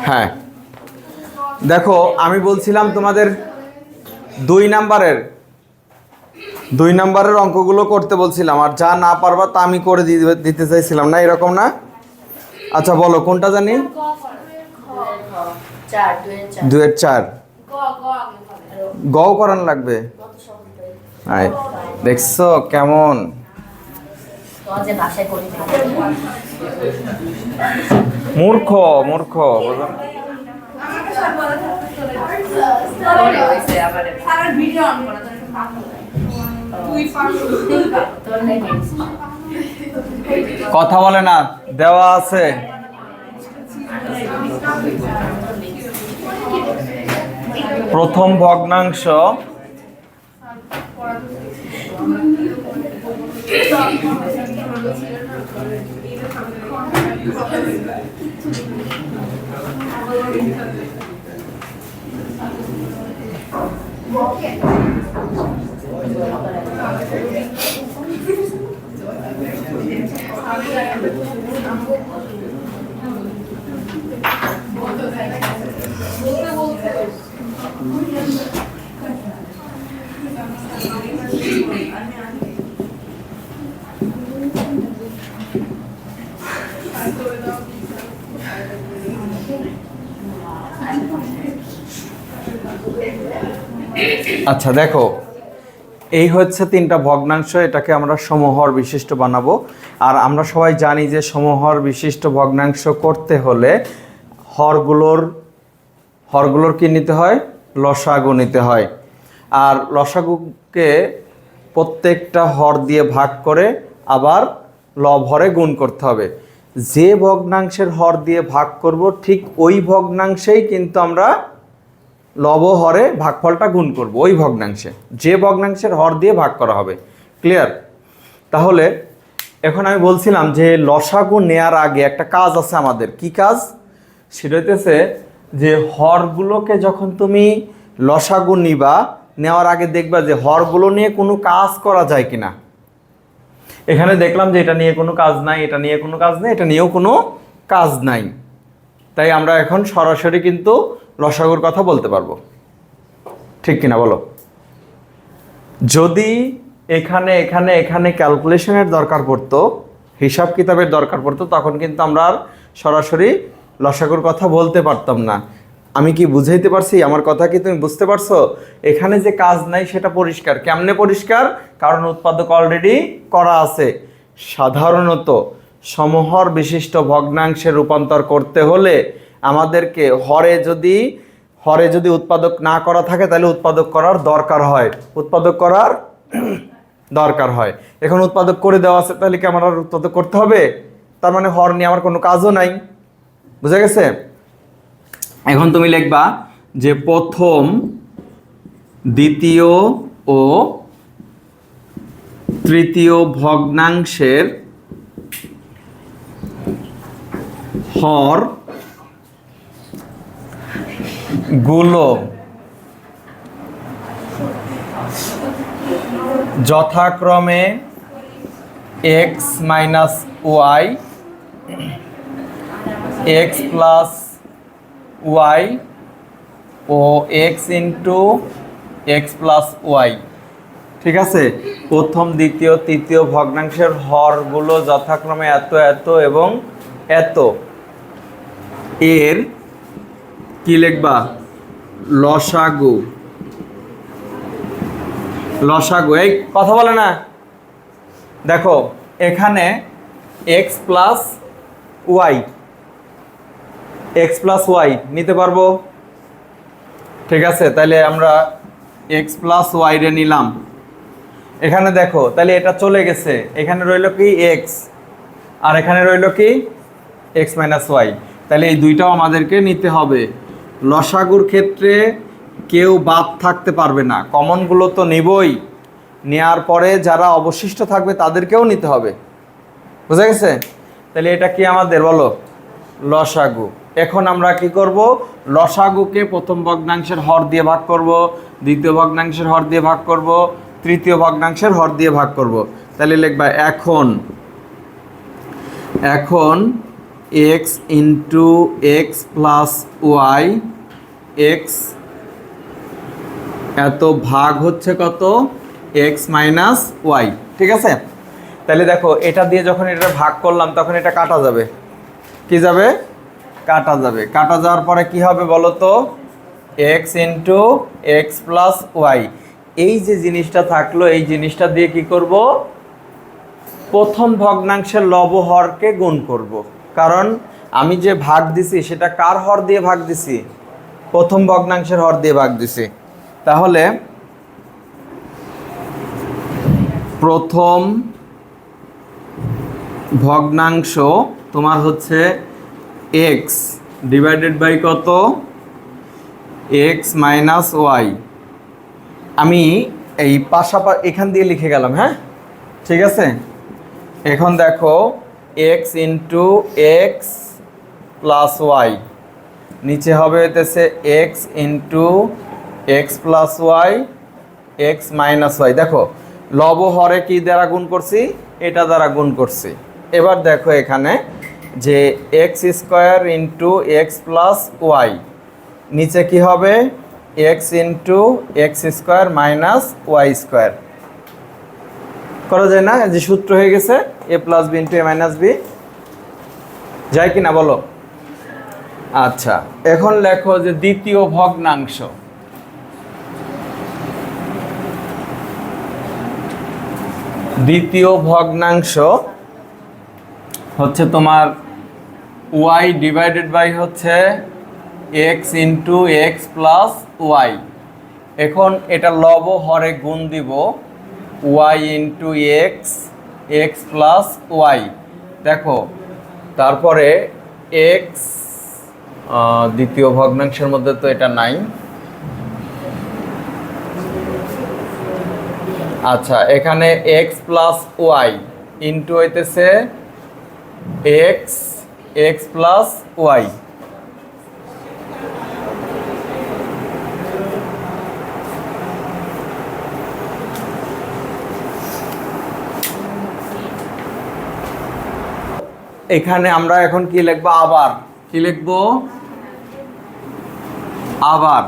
হ্যাঁ, দেখো আমি বলছিলাম তোমাদের 2 নাম্বারের অঙ্কগুলো করতে বলছিলাম, আর যা না পারবা তা আমি করে দিতে চাইছিলাম না, এরকম না? আচ্ছা বলো কোনটা জানি? 2 এর 4 গ করান লাগবে। দেখছো কেমন মূর্খ মূর্খ। কথা বলে না, দেওয়া আছে। প্রথম ভগ্নাংশ আচ্ছা দেখো, এই হচ্ছে 3টা ভগ্নাংশ, এটাকে আমরা সমহর বিশিষ্ট বানাবো। আর আমরা সবাই জানি যে সমহর বিশিষ্ট ভগ্নাংশ করতে হলে হরগুলোর কি নিতে হয়? লসাগু নিতে হয়। আর লসাগুকে প্রত্যেকটা হর দিয়ে ভাগ করে আবার লব হরে গুণ করতে হবে। যে ভগ্নাংশের হর দিয়ে ভাগ করব ঠিক ওই ভগ্নাংশেই কিন্তু আমরা লব হরে ভাগফলটা গুণ করব, ওই ভগ্নাংশে যে ভগ্নাংশের হর দিয়ে ভাগ করা হবে। ক্লিয়ার? তাহলে এখন আমি বলছিলাম যে লসাগু নেয়ার আগে একটা কাজ আছে আমাদের। কি কাজ? সেটা হইতেছে যে হরগুলোকে যখন তুমি লসাগু নিবা, নেওয়ার আগে দেখবা যে হরগুলো নিয়ে কোনো কাজ করা যায় কিনা। এখানে দেখলাম যে এটা নিয়ে কোনো কাজ নাই, এটা নিয়ে কোনো কাজ নেই, এটা নিয়েও কোনো কাজ নাই। তাই আমরা এখন সরাসরি কিন্তু লসাগুর কথা বলতে পারবো, ঠিক কিনা বলো? যদি এখানে এখানে এখানে ক্যালকুলেশনের দরকার পড়তো, হিসাব কিতাবের দরকার পড়তো, তখন কিন্তু আমরা আর সরাসরি লসাগুর কথা বলতে পারতাম না। আমি কি বুঝাইতে পারছি? আমার কথা কি তুমি বুঝতে পারছো? এখানে যে কাজ নাই সেটা পরিষ্কার। কেমনে পরিষ্কার? কারণ উৎপাদক অলরেডি করা আছে। সাধারণত সমহর বিশিষ্ট ভগ্নাংশে রূপান্তর করতে হলে আমাদেরকে হরে যদি উৎপাদক না করা থাকে তাহলে উৎপাদক করার দরকার হয়। এখন উৎপাদক করে দেওয়া আছে, তাহলে কি আমার আর উৎপাদক করতে হবে? তার মানে হর নিয়ে আমার কোনো কাজও নাই। বুঝা গেছে? এখন তুমি লিখবা যে প্রথম, দ্বিতীয় ও তৃতীয় ভগ্নাংশের হর গুলো যথাক্রমে x minus y, x plus y ও x into x plus y. ঠিক আছে? প্রথম, দ্বিতীয়, তৃতীয় ভগ্নাংশের হরগুলো যথাক্রমে এত এত এবং এত, এর কি লিখবা? লসাগু। এই কথা বলে না। দেখো এখানে x প্লাস ওয়াই নিতে পারবো। ঠিক আছে, তাহলে আমরা x প্লাস ওয়াই রে নিলাম। এখানে দেখো তাহলে এটা চলে গেছে, এখানে রইল কি x, আর এখানে রইল কি x মাইনাস ওয়াই। তাহলে এই দুইটাও আমাদেরকে নিতে হবে। লসাগুর ক্ষেত্রে কেউ বাদ থাকতে পারবে না, কমনগুলো তো নিবই। নেয়ার পরে যারা অবশিষ্ট থাকবে তাদেরকেও নিতে হবে। বুঝা গেছে? তাহলে এটা কি আমাদের বলো? লসাগু। এখন আমরা কি করব? লসাগুকে প্রথম ভগ্নাংশের হর দিয়ে ভাগ করব, দ্বিতীয় ভগ্নাংশের হর দিয়ে ভাগ করব, তৃতীয় ভগ্নাংশের হর দিয়ে ভাগ করব। তাহলে লিখবা এখন এখন X into x plus Y, X এত ভাগ হচ্ছে কত, এক্স মাইনাস ওয়াই। ঠিক আছে, তাহলে দেখো এটা দিয়ে যখন এটা ভাগ করলাম তখন এটা কাটা যাবে। কি যাবে? কাটা যাবে। কাটা যাওয়ার পরে কি হবে বলো তো, X into x plus Y. এই যে জিনিসটা থাকলো, এই জিনিসটা দিয়ে কি করব, প্রথম ভগ্নাংশের লব হরকে গুণ করব। কারণ আমি যে ভাগ দিছি সেটা কার হর দিয়ে ভাগ দিছি? প্রথম ভগ্নাংশের হর দিয়ে ভাগ দিছি। তাহলে প্রথম ভগ্নাংশ তোমার হচ্ছে এক্স ডিভাইডেড বাই কত, এক্স মাইনাস ওয়াই। আমি এই পাশাপাশি এখান দিয়ে লিখে গেলাম। হ্যাঁ, ঠিক আছে। এখন দেখো X into x plus Y, নিচে হবে হইতেছে x into x plus Y, x minus Y. দেখো লব হরে কি দ্বারা গুণ করছি? এটা দ্বারা গুণ করছি। এবার দেখো এখানে যে X square into x plus Y, নিচে কি হবে, X into x square minus Y square. করা যায় না? যে সূত্র হয়ে গেছে A plus B into A minus B. যায় কি না বলো? আচ্ছা, এখন লেখো যে দ্বিতীয় ভগ্নাংশ। দ্বিতীয় ভগ্নাংশ হচ্ছে তোমার ওয়াই ডিভাইডেড বাই হচ্ছে x into x plus Y. এখন এটা লব হরে গুণ দিব, Y into X, X plus Y. দেখো তারপরে এক্স, দ্বিতীয় ভগ্নাংশের মধ্যে তো এটা নাই। আচ্ছা, এখানে এক্স প্লাস ওয়াই ইন্টু হইতেছে এক্স, এক্স প্লাস ওয়াই। এখানে আমরা এখন কি লিখবো? আবার কি লিখবো? আবার।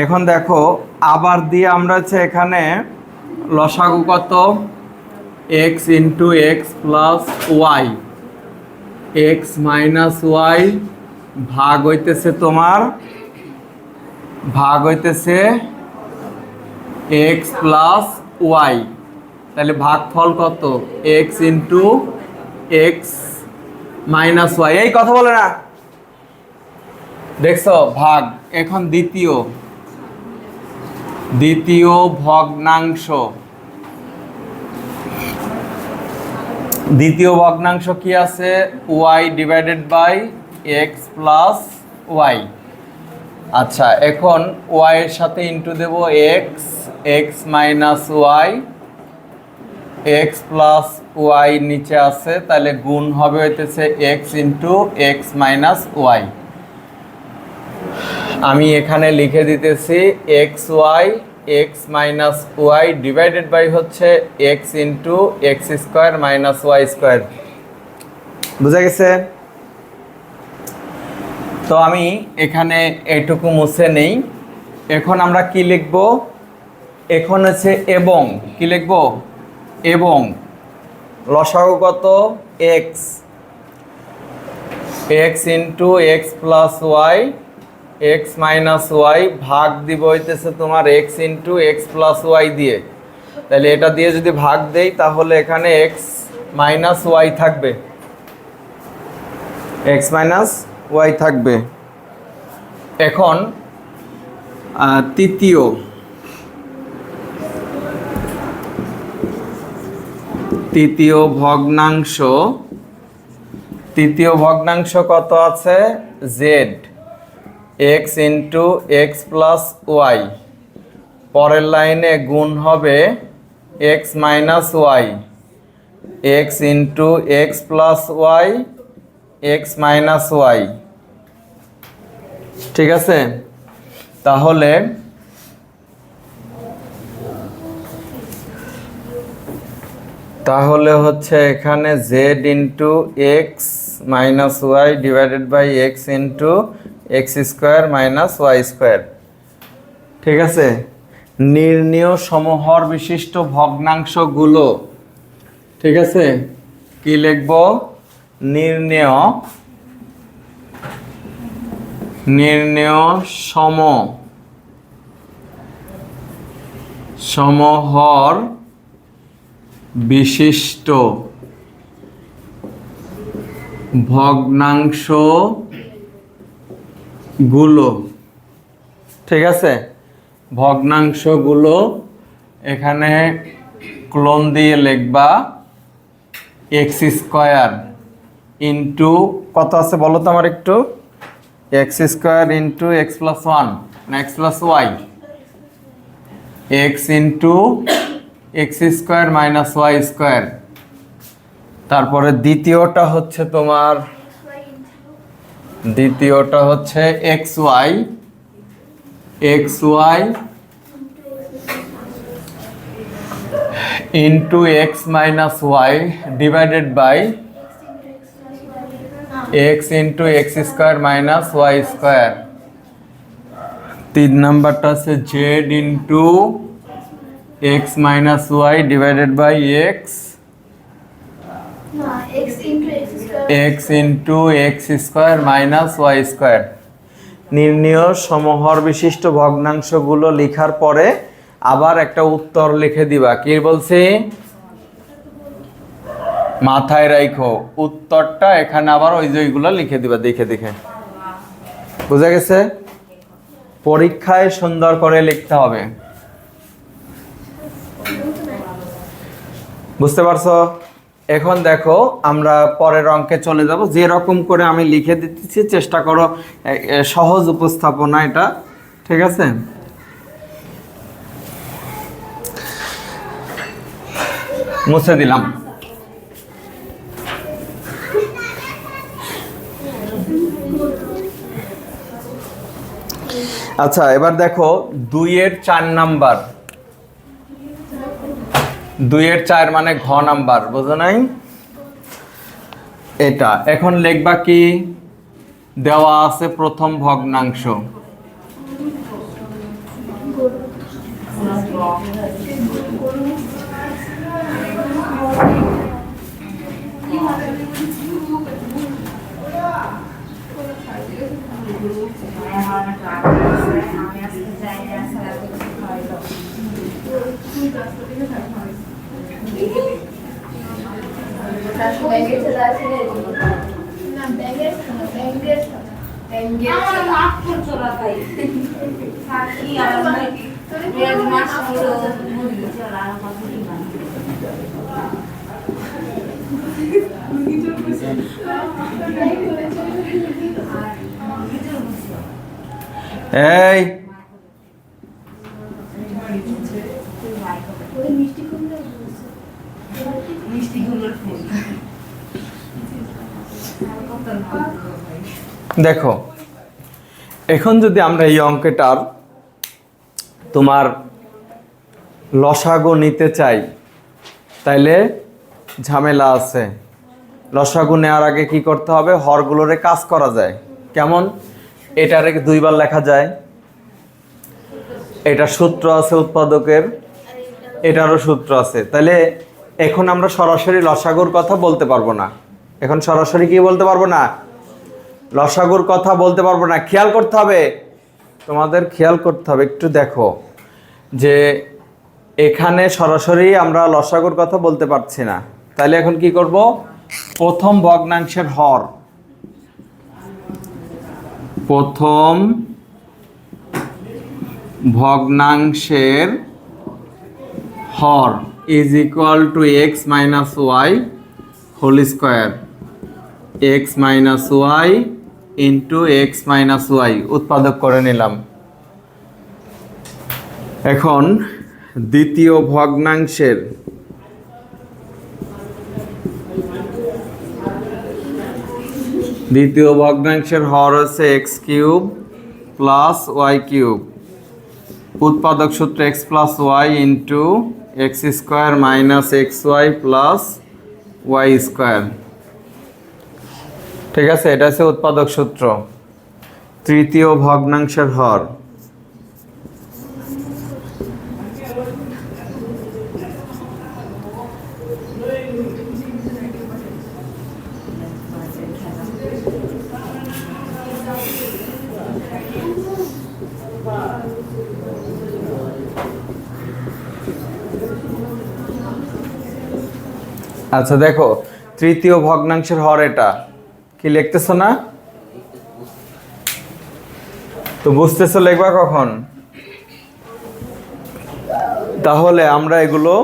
এখন দেখো আবার দিয়ে আমরা হচ্ছে এখানে লসাগু কত, X into x plus Y, x minus Y ভাগ হইতেছে তোমার, ভাগ হইতেছে এক্স প্লাস ওয়াই। তাহলে ভাগফল কত, X into x minus Y. এই কথা বলে না, দেখছো ভাগ। এখন দ্বিতীয় ভগ্নাংশ, দ্বিতীয় ভগ্নাংশ কি আছে, y divided by x plus y. আচ্ছা, এখন ওয়াই এর সাথে ইন্টু দেব x, x minus Y, x plus Y নিচে আছে, তাহলে গুণ হবে হইতেছে x into x minus y. আমি এখানে লিখে দিতেছি x y, x minus Y divided by হচ্ছে x into x square minus Y square. বুঝা গেছে? তো আমি এখানে এইটুকু মুছে নেই। এখন আমরা কি লিখব? এখন হচ্ছে এবং, কি লিখব? এবং লসাগু কত, X, X into x plus Y, x minus Y ভাগ দিব হইতেছে তোমার X into x plus Y দিয়ে। তাহলে এটা দিয়ে যদি ভাগ দেই তাহলে এখানে এক্স মাইনাস ওয়াই থাকবে, এক্স মাইনাস ওয়াই থাকবে। এখন তৃতীয় ভগ্নাংশ কত আছে, Z, X into x plus Y. পরের লাইনে গুণ হবে X minus Y, x into x plus Y, x minus Y. ঠিক আছে? তাহলে তাহলে হচ্ছে এখানে Z into x minus Y divided by x into x square minus Y square. ঠিক আছে, নির্ণেয় সমহর বিশিষ্ট ভগ্নাংশগুলো। ঠিক আছে, কি লিখব? নির্ণেয় সমহর বিশিষ্ট ভগ্নাংশগুলো। ঠিক আছে, ভগ্নাংশগুলো এখানে ক্লোন দিয়ে লিখবা এক্স স্কোয়ার ইন্টু কত আছে বলো তো আমার একটু, x square into x plus one না x plus Y, x into x square minus Y square. তারপরে দ্বিতীয়টা হচ্ছে তোমার x y into x minus Y divided by x into x square minus Y square. 3 নাম্বারটা আছে z into x minus Y divided by x into x square minus Y square. নির্ণেয় সমহর বিশিষ্ট ভগ্নাংশগুলো লেখার পরে আবার একটা উত্তর লিখে দিবা। কি বলছি মাথায় রাখো, উত্তরটা এখানে আবার ওই যেগুলো লিখে দিবা দেখে দেখে। বুঝা গেছে? পরীক্ষায় সুন্দর করে লিখতে হবে। বুঝতে পারছো? এখন দেখো আমরা পরের অঙ্কে চলে যাব। যে রকম করে আমি লিখে দিতেছি চেষ্টা করো সহজ উপস্থাপনা এটা। ঠিক আছে, মুছে দিলাম। আচ্ছা, এবার দেখো 2-এর 4 নাম্বার, 2-এর 4 মানে ঘ নাম্বার, বুঝো নাই? এটা এখন লিখবা কি, দেওয়া আছে প্রথম ভগ্নাংশ, এই দেখো এখন যদি আমরা এই অঙ্কটার তোমার লসাগু নিতে চাই তাইলে ঝামেলা আছে। লসাগু নেওয়ার আগে কি করতে হবে, হরগুলোরে কাজ করা যায়। কেমন? এটারে 2 বার লেখা যায়, এটা সূত্র আছে উৎপাদকের, এটারও সূত্র আছে। তাহলে এখন আমরা সরাসরি লসাগুর কথা বলতে পারবো না। এখন সরাসরি কি বলতে পারবো না, লসাগুর কথা বলতে পারবো না। খেয়াল করতে হবে, তোমাদের খেয়াল করতে হবে একটু। দেখো যে এখানে সরাসরি আমরা লসাগুর কথা বলতে পারছি না, তাহলে এখন কি করব, প্রথম ভগ্নাংশের হর, প্রথম ভগ্নাংশের হর is equal to x minus Y whole square, x minus y into x minus y উৎপাদক করে নিলাম। এখন দ্বিতীয় ভগ্নাংশের হর হচ্ছে x cube plus Y cube, উৎপাদক সূত্র x plus Y into x square minus x Y plus Y square. ঠিক আছে, এটা হচ্ছে উৎপাদক সূত্র। তৃতীয় ভগ্নাংশের হর। আচ্ছা দেখো, তৃতীয় ভগ্নাংশের হর এটা কি লিখতেছো না? তো বুঝতেছো লিখবা কখন? তাহলে আমরা এগুলো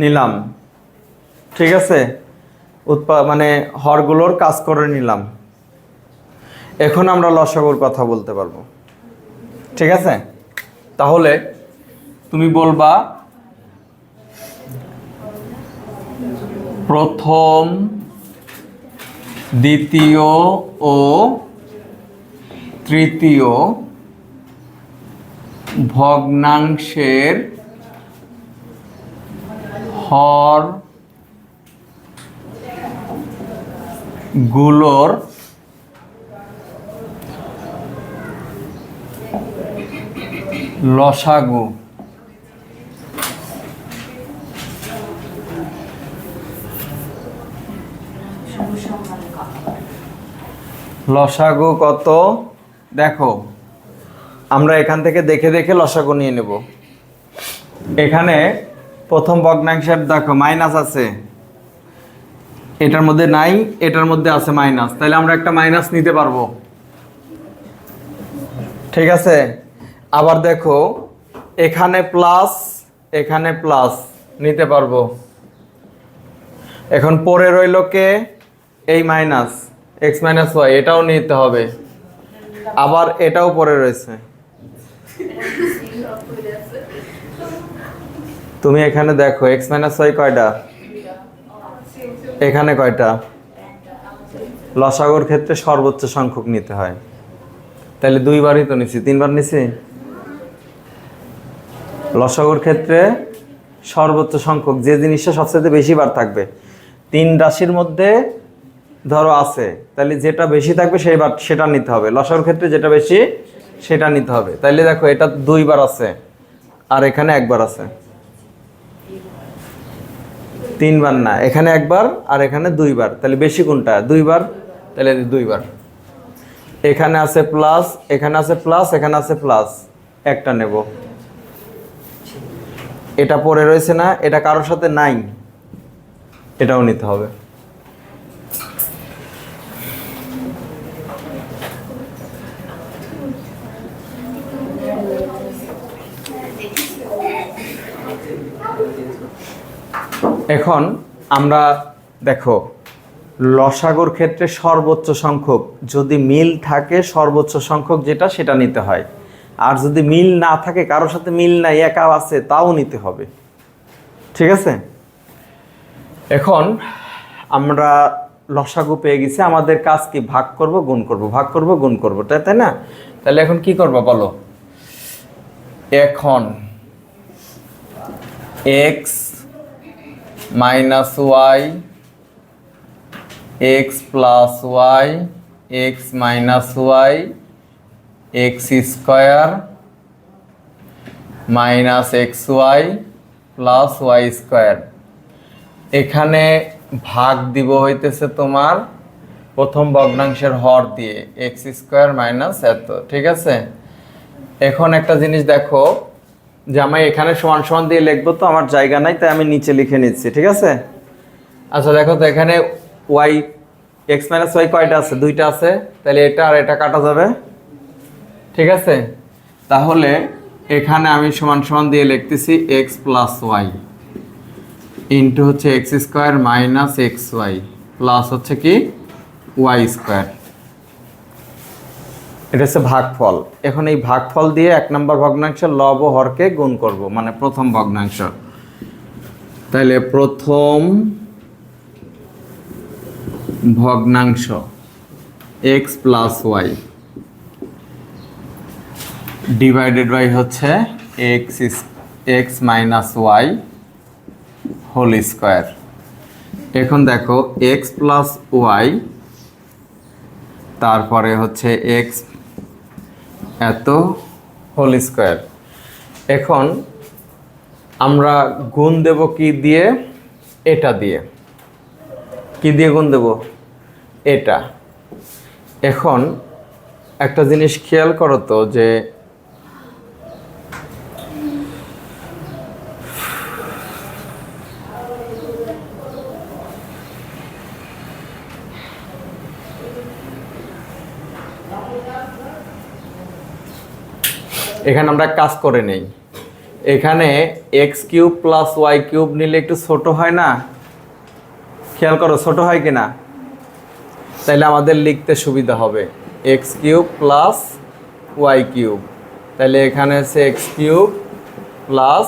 নিলাম, ঠিক আছে, মানে হরগুলোর কাজ করে নিলাম। এখন আমরা লসাগুর কথা বলতে পারবো, ঠিক আছে? তাহলে তুমি বলবা প্রথম, দ্বিতীয় ও তৃতীয় ভগ্নাংশের হর গুলোর লসাগু। লসাগু কত দেখো, আমরা এখান থেকে দেখে দেখে লসাগু নিয়ে নেব। এখানে প্রথম ভগ্নাংশের দেখো মাইনাস আছে, এটার মধ্যে নাই, এটার মধ্যে আছে মাইনাস, তাহলে আমরা একটা মাইনাস নিতে পারবো, ঠিক আছে? আবার দেখো এখানে প্লাস, এখানে প্লাস নিতে পারবো। এখন পরে রইল কে? এই মাইনাস এক্স মাইনাস ওয়াই, এটাও নিতে হবে। আবার এটাও পরে রয়েছে। তুমি এখানে দেখো এক্স মাইনাস ওয়াই কয়টা, এখানে কয়টা? লসাগুর ক্ষেত্রে সর্বোচ্চ সংখ্যক নিতে হয়, তাহলে দুইবারই তো নিছি, তিনবার নিছি। লসাগুর ক্ষেত্রে সর্বোচ্চ সংখ্যক যে জিনিসটা সবচেয়ে বেশি বার থাকবে, তিন রাশির মধ্যে ধরো আছে, তাহলে যেটা বেশি থাকবে সেটা নিতে হবে। লসাগুর ক্ষেত্রে যেটা বেশি সেটা নিতে হবে। তাইলে দেখো এটা দুইবার আছে আর এখানে একবার আছে, তিনবার না, এখানে একবার আর এখানে দুইবার, তাহলে বেশি কোনটা? দুইবার, তাহলে দুইবার। এখানে আছে প্লাস, এখানে আছে প্লাস, এখানে আছে প্লাস, একটা নেব। এটা পরে রয়েছে না, এটা কারোর সাথে নাই, এটাও নিতে হবে। এখন আমরা দেখো লসাগুর ক্ষেত্রে সর্বোচ্চ সংখ্যক যদি মিল থাকে, সর্বোচ্চ সংখ্যক যেটা সেটা নিতে হয়। আর যদি মিল না থাকে, কারোর সাথে মিল নাই, একা আছে, তাও নিতে হবে, ঠিক আছে? এখন আমরা লসাগু পেয়ে গেছি, আমাদের কাজ কি? ভাগ করব, গুণ করব, ভাগ করব, গুণ করব, তাই না? তাহলে এখন কি করব বলো? এখন x minus Y, x plus Y, x minus Y, x square minus x Y plus Y square. এখানে ভাগ দিব হইতেছে তোমার প্রথম ভগ্নাংশের হর দিয়ে, এক্স স্কোয়ার মাইনাস এত, ঠিক আছে? এখন একটা জিনিস দেখো, যে আমি এখানে সমান সমান দিয়ে লিখবো, তো আমার জায়গা নাই, তাই আমি নিচে লিখে নিচ্ছি, ঠিক আছে? আচ্ছা দেখো তো এখানে ওয়াই, এক্স মাইনাস ওয়াই কয়টা আছে? দুইটা আছে, তাহলে এটা আর এটা কাটা যাবে, ঠিক আছে? তাহলে এখানে আমি সমান সমান দিয়ে লিখতেছি এক্স প্লাস ওয়াই ইন্টু হচ্ছে X square minus x Y plus হচ্ছে কি ওয়াই স্কোয়ার। এটা হচ্ছে ভাগফল। এখন এই ভাগফল দিয়ে এক নম্বর ভগ্নাংশের লব ও হরকে গুণ করব, মানে প্রথম ভগ্নাংশ। তাহলে প্রথম ভগ্নাংশ x plus y divided by হচ্ছে x minus Y whole square. এখন দেখো এক্স প্লাস ওয়াই, তারপরে হচ্ছে এক্স এত হোল স্কোয়ার। এখন আমরা গুণ দেব কি দিয়ে? এটা দিয়ে। কি দিয়ে গুণ দেব? এটা। এখন একটা জিনিস খেয়াল করো তো, যে এখানে আমরা কাজ করে নেই। এখানে X cube plus Y cube নিলে একটু ছোট হয় না? খেয়াল করো ছোট হয় কিনা? তাইলে আমাদের লিখতে সুবিধা হবে X cube plus Y cube. তাহলে এখানে হচ্ছে x cube plus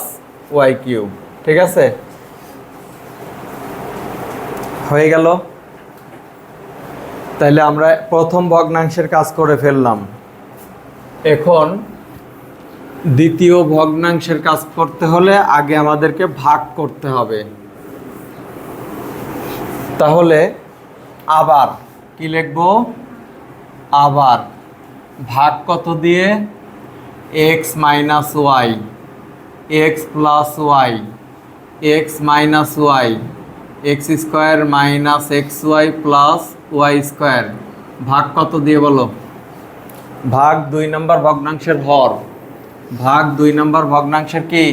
Y cube. ঠিক আছে, হয়ে গেল। তাইলে আমরা প্রথম ভগ্নাংশের কাজ করে ফেললাম। এখন দ্বিতীয় ভগ্নাংশের কাজ করতে হলে আগে আমাদেরকে ভাগ করতে হবে। তাহলে আবার কি লিখব? আবার ভাগ কত দিয়ে? X minus Y, x plus Y, x minus Y, x square minus x Y plus Y square. ভাগ কত দিয়ে বলো? ভাগ 2 নম্বর ভগ্নাংশের হর। ভাগ 2 নম্বর ভগ্নাংশের কি?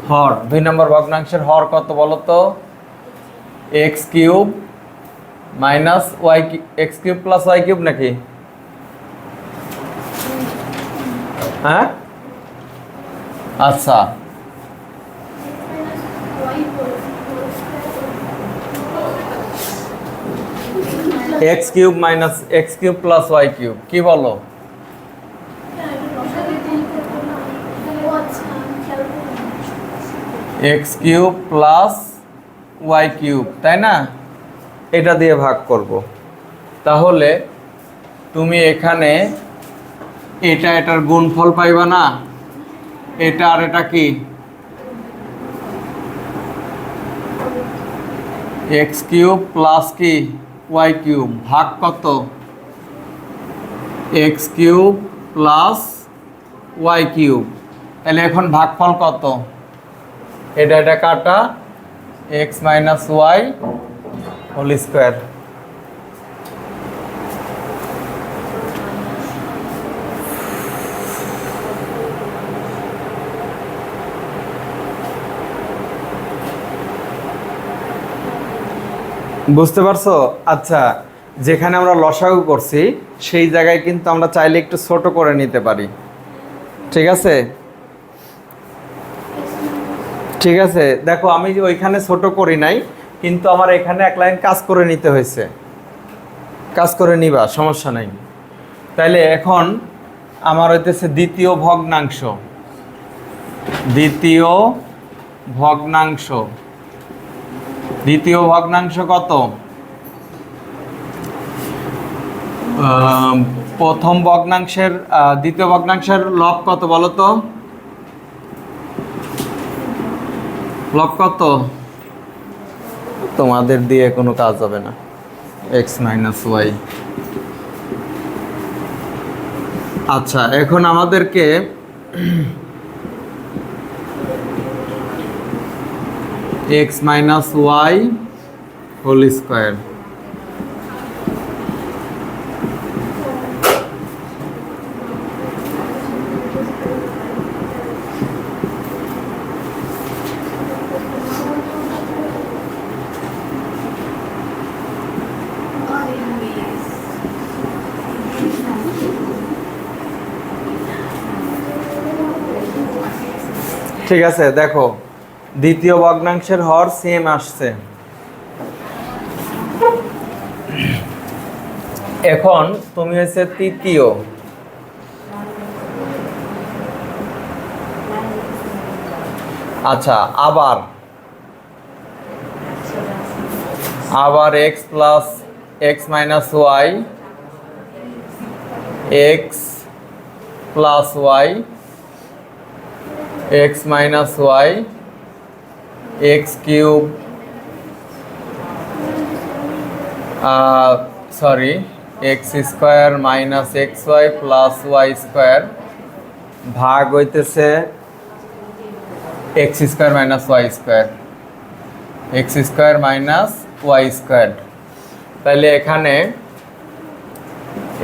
হর। 2 নম্বর ভগ্নাংশের হর কত বলো তো? X cube minus Y, X cube plus Y cube নাকি? হ্যাঁ, আচ্ছা। X cube minus X cube plus Y cube, কি বলো? X cube plus Y cube, তাই না? এটা দিয়ে ভাগ করব। তাহলে তুমি এখানে এটা এটার গুণফল পাইবা না? এটা আর এটা কি? এক্স কিউব প্লাস কি ওয়াই কিউব। ভাগ কত? X cube plus Y cube. তাহলে এখন ভাগফল কত? এটা এটা কাটা, X minus Y whole square. বুঝতে পারছো? আচ্ছা, যেখানে আমরা লসাগু করছি সেই জায়গায় কিন্তু আমরা চাইলে একটু ছোট করে নিতে পারি। ঠিক আছে, ঠিক আছে। দেখো আমি ওইখানে ছোট করি নাই, কিন্তু আমার এখানে এক লাইন কাজ করে নিতে হয়েছে। কাজ করে নিবা, সমস্যা নাই। তাইলে এখন আমার হইতেছে দ্বিতীয় ভগ্নাংশ। দ্বিতীয় ভগ্নাংশ, দ্বিতীয় ভগ্নাংশ কত? প্রথম ভগ্নাংশের দ্বিতীয় ভগ্নাংশের লব কত বলো তো? লব কত? তোমাদের দিয়ে কোনো কাজ হবে না। X minus Y. আচ্ছা, এখন আমাদেরকে X minus Y whole square. ঠিক আছে, দেখো দ্বিতীয় ভগ্নাংশের হর সেম আসছে। এখন তুমি হচ্ছে তৃতীয়। আচ্ছা, আবার X plus X minus Y, x plus Y, x minus Y X cube sorry X square minus x Y plus Y square ভাগ হইতেছে X square minus Y square, X square minus Y square. তাহলে এখানে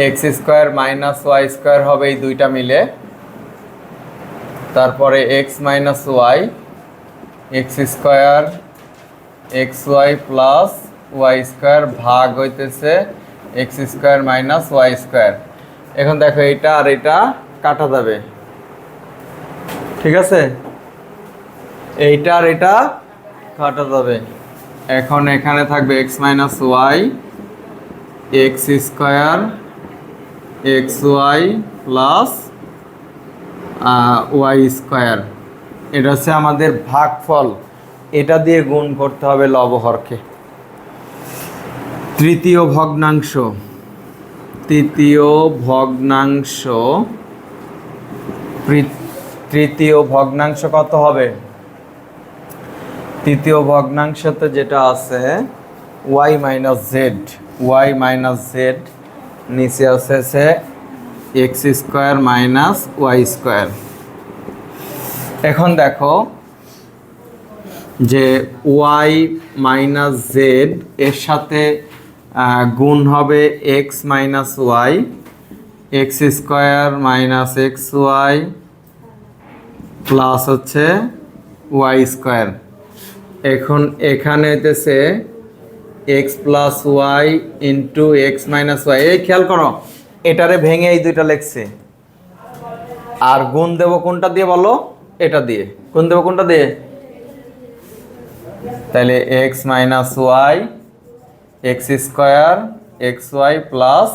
X square minus Y square হবে এই দুইটা মিলে, তারপরে X minus Y, x square X Y plus Y square ভাগ হইতেছে X square minus Y square. এখন দেখো এটা আর এটা কাটা যাবে, ঠিক আছে, এইটা আর এটা কাটা যাবে। এখন এখানে থাকবে X minus Y x square X Y plus Y square. এটা হচ্ছে আমাদের ভাগফল, এটা দিয়ে গুণ করতে হবে লবহরকে। তৃতীয় ভগ্নাংশ, তৃতীয় ভগ্নাংশ, তৃতীয় ভগ্নাংশ কত হবে? তৃতীয় ভগ্নাংশতে যেটা আছে Y minus Z, Y minus Z, নিচে আছে X square minus Y square. এখন দেখো যে ওয়াই মাইনাস জেড এর সাথে গুণ হবে X minus Y, x square minus x Y plus হচ্ছে ওয়াই স্কোয়ার। এখন এখানে হইতেছে X plus Y into x minus Y. এই খেয়াল করো, এটারে ভেঙে এই দুইটা লিখছে, আর গুণ দেব কোনটা দিয়ে বলো? এটা দিয়ে। গুণ দেব কোনটা দিয়ে? তাহলে X minus Y x square X Y plus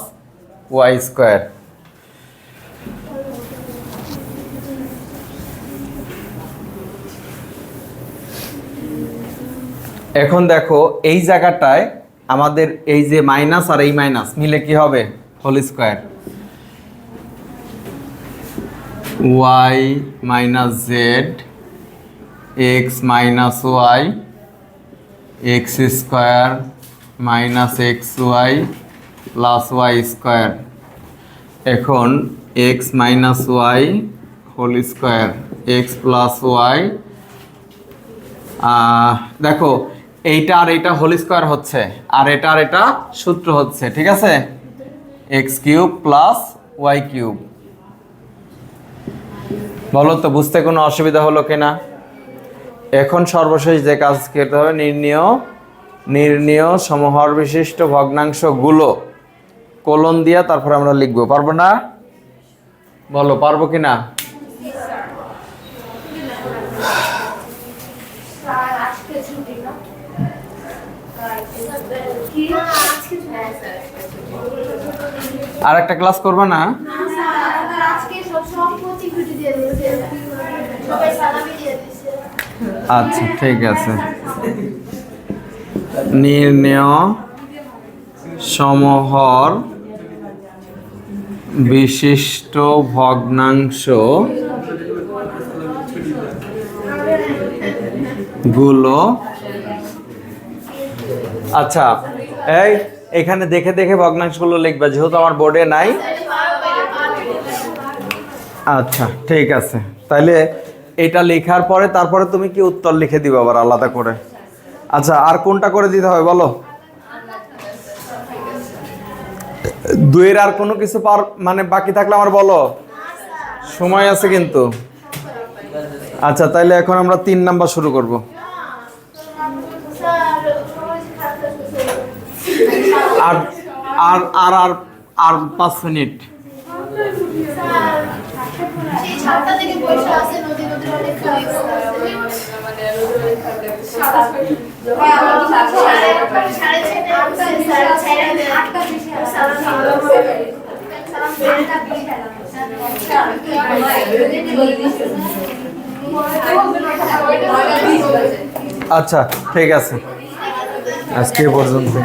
Y square. এখন দেখো এই জায়গাটায় আমাদের এই যে মাইনাস আর এই মাইনাস মিলে কি হবে? Whole square. Y minus z x minus Y x square minus x Y plus Y square. এখন x minus Y whole square x plus Y, দেখো এইটা আর এইটা হোল স্কোয়ার হচ্ছে, আর এটা আর এটা সূত্র হচ্ছে, ঠিক আছে, X cube plus Y cube. বলো তো বুঝতে কোনো অসুবিধা হলো কিনা? এখন সর্বশেষ যে কাজ করতে হবে, নির্ণেয় সমহর বিশিষ্ট ভগ্নাংশগুলো কোলন দিয়া তারপর আমরা লিখবো। পারবো না? বলো পারবো কিনা? আর একটা ক্লাস করবে না? আচ্ছা ঠিক আছে। নির্ণেয় সমহর বিশিষ্ট ভগ্নাংশ গুলো, আচ্ছা এই এখানে দেখে দেখে ভগ্নাংশগুলো লিখবে, যেহেতু আমার বোর্ডে নাই। আচ্ছা ঠিক আছে, তাহলে এটা লেখার পরে তারপরে তুমি কি উত্তর লিখে দিবে আবার আলাদা করে। আচ্ছা আর কোনটা করে দিতে হবে বলো? দুইয়ের আর কোনো কিছু মানে বাকি থাকলে আমার বলো, সময় আছে কিন্তু। আচ্ছা তাহলে এখন আমরা 3 নাম্বার শুরু করব। আর আর আর আর আর 5 মিনিট। আচ্ছা ঠিক আছে, আজকে পর্যন্ত।